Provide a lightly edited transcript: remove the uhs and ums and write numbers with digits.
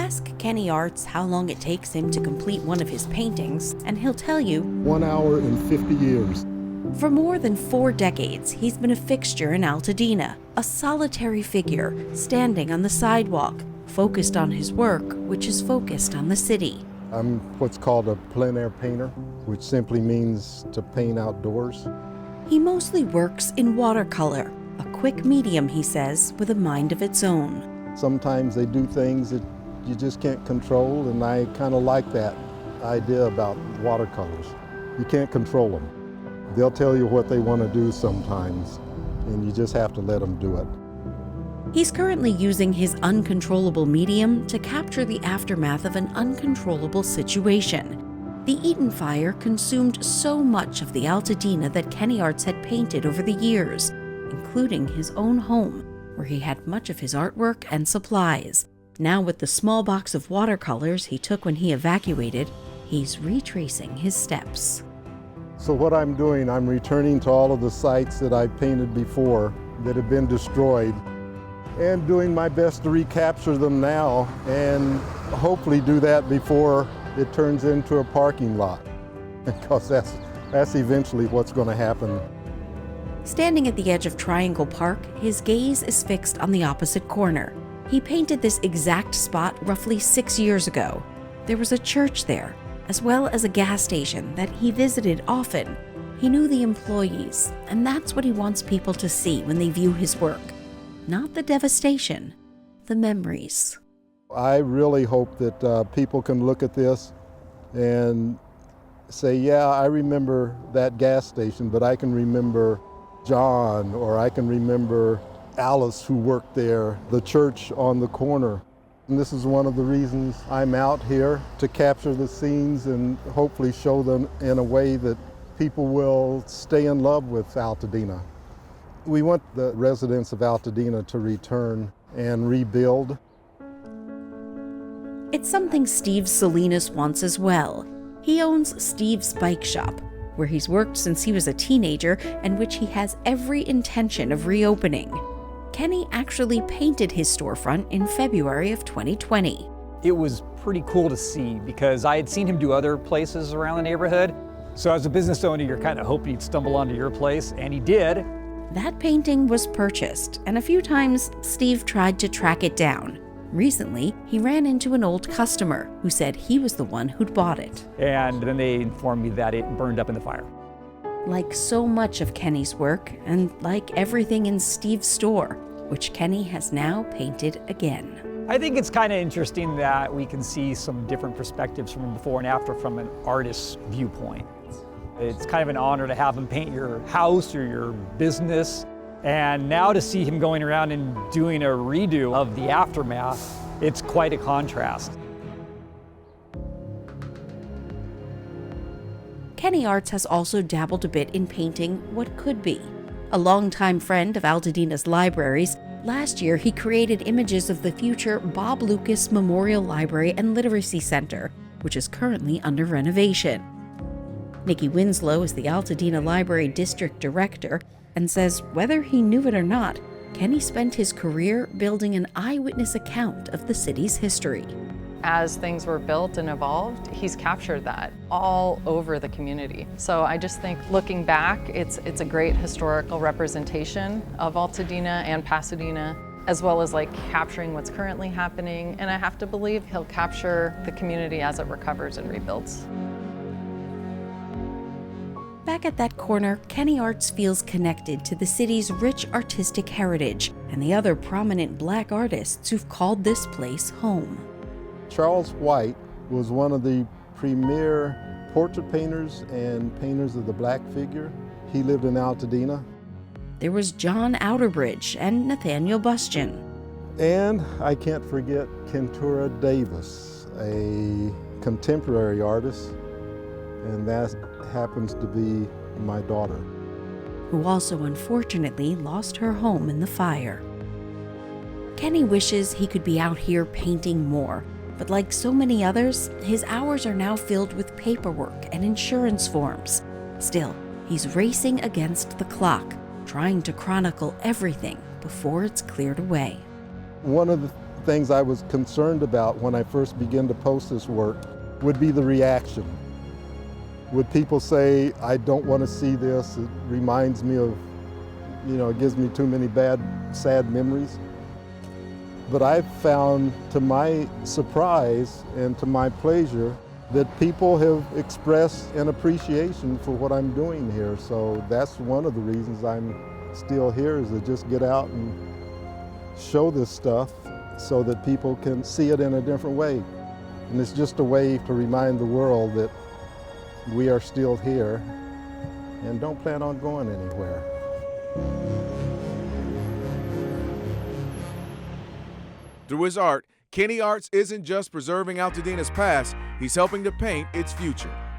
Ask Kenny Arts how long it takes him to complete one of his paintings, and he'll tell you, 1 hour and 50 years. For more than 4 decades, he's been a fixture in Altadena, a solitary figure standing on the sidewalk, focused on his work, which is focused on the city. I'm what's called a plein air painter, which simply means to paint outdoors. He mostly works in watercolor, a quick medium, he says, with a mind of its own. Sometimes they do things that you just can't control, and I kind of like that idea about watercolors. You can't control them. They'll tell you what they want to do sometimes, and you just have to let them do it. He's currently using his uncontrollable medium to capture the aftermath of an uncontrollable situation. The Eaton fire consumed so much of the Altadena that Kenny Arts had painted over the years, including his own home, where he had much of his artwork and supplies. Now, with the small box of watercolors he took when he evacuated, he's retracing his steps. So what I'm doing, I'm returning to all of the sites that I painted before that have been destroyed, and doing my best to recapture them now and hopefully do that before it turns into a parking lot, because that's eventually what's going to happen. Standing at the edge of Triangle Park, his gaze is fixed on the opposite corner. He painted this exact spot roughly 6 years ago. There was a church there, as well as a gas station that he visited often. He knew the employees, and that's what he wants people to see when they view his work. Not the devastation, the memories. I really hope that people can look at this and say, yeah, I remember that gas station, but I can remember John, or I can remember Alice who worked there, the church on the corner. And this is one of the reasons I'm out here, to capture the scenes and hopefully show them in a way that people will stay in love with Altadena. We want the residents of Altadena to return and rebuild. It's something Steve Salinas wants as well. He owns Steve's Bike Shop, where he's worked since he was a teenager and which he has every intention of reopening. Kenny actually painted his storefront in February of 2020. It was pretty cool to see because I had seen him do other places around the neighborhood. So as a business owner, you're kind of hoping he'd stumble onto your place, and he did. That painting was purchased, and a few times Steve tried to track it down. Recently, he ran into an old customer who said he was the one who'd bought it. And then they informed me that it burned up in the fire. Like so much of Kenny's work, and like everything in Steve's store, which Kenny has now painted again. I think it's kind of interesting that we can see some different perspectives from before and after from an artist's viewpoint. It's kind of an honor to have him paint your house or your business. And now to see him going around and doing a redo of the aftermath, it's quite a contrast. Kenny Arts has also dabbled a bit in painting what could be. A longtime friend of Altadena's libraries, last year he created images of the future Bob Lucas Memorial Library and Literacy Center, which is currently under renovation. Nikki Winslow is the Altadena Library District Director and says whether he knew it or not, Kenny spent his career building an eyewitness account of the city's history. As things were built and evolved, he's captured that all over the community. So I just think looking back, it's a great historical representation of Altadena and Pasadena, as well as like capturing what's currently happening. And I have to believe he'll capture the community as it recovers and rebuilds. Back at that corner, Kenny Arts feels connected to the city's rich artistic heritage and the other prominent Black artists who've called this place home. Charles White was one of the premier portrait painters and painters of the Black figure. He lived in Altadena. There was John Outerbridge and Nathaniel Bustian. And I can't forget Kentura Davis, a contemporary artist, and that happens to be my daughter, who also unfortunately lost her home in the fire. Kenny wishes he could be out here painting more, but like so many others, his hours are now filled with paperwork and insurance forms. Still, he's racing against the clock, trying to chronicle everything before it's cleared away. One of the things I was concerned about when I first began to post this work would be the reaction. Would people say, I don't want to see this, it reminds me of, it gives me too many bad, sad memories? But I've found, to my surprise and to my pleasure, that people have expressed an appreciation for what I'm doing here. So that's one of the reasons I'm still here, is to just get out and show this stuff so that people can see it in a different way. And it's just a way to remind the world that we are still here and don't plan on going anywhere. Through his art, Kenny Arts isn't just preserving Altadena's past, he's helping to paint its future.